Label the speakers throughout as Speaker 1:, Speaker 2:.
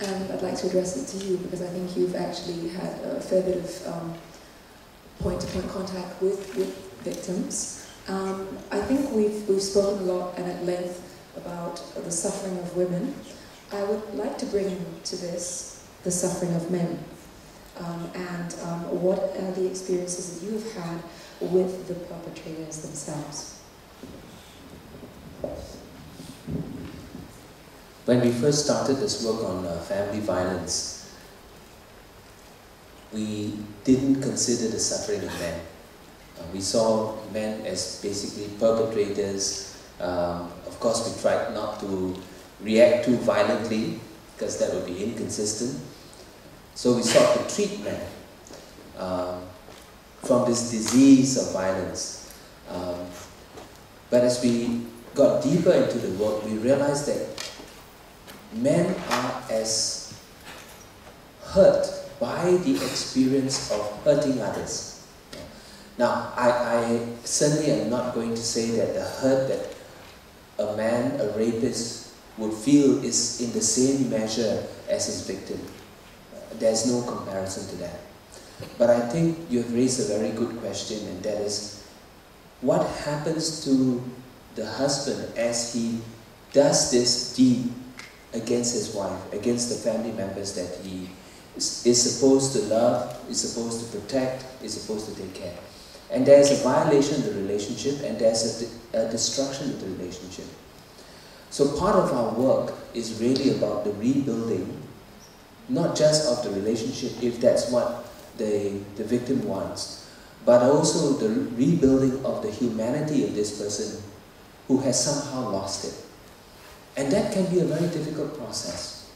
Speaker 1: and I'd like to address it to you because I think you've actually had a fair bit of point-to-point contact with victims. I think we've spoken a lot and at length about the suffering of women. I would like to bring to this the suffering of men, and what are the experiences that you've had with the perpetrators themselves?
Speaker 2: When we first started this work on family violence, we didn't consider the suffering of men. We saw men as basically perpetrators. Of course, we tried not to react too violently because that would be inconsistent. So we sought to treat men from this disease of violence. But as we got deeper into the work, we realized that men are as hurt by the experience of hurting others. Now, I certainly am not going to say that the hurt that a man, a rapist, would feel is in the same measure as his victim. There's no comparison to that. But I think you've raised a very good question, and that is, what happens to the husband as he does this deed against his wife, against the family members that he is supposed to love, is supposed to protect, is supposed to take care. And there's a violation of the relationship, and there's a destruction of the relationship. So part of our work is really about the rebuilding, not just of the relationship, if that's what the victim wants, but also the rebuilding of the humanity of this person who has somehow lost it. And that can be a very difficult process.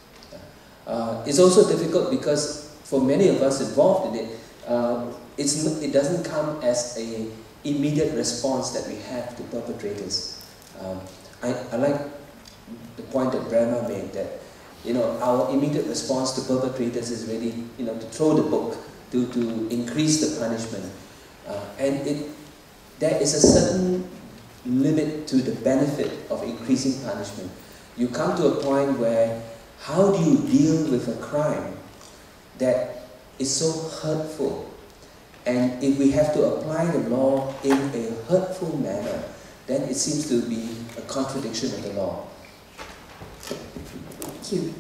Speaker 2: It's also difficult because for many of us involved in it, it doesn't come as an immediate response that we have to perpetrators. I like the point that Brahma made, that our immediate response to perpetrators is really to throw the book, to increase the punishment. And there is a certain limit to the benefit of increasing punishment. You come to a point where, how do you deal with a crime that is so hurtful? And if we have to apply the law in a hurtful manner, then it seems to be a contradiction of the law.
Speaker 1: Thank you.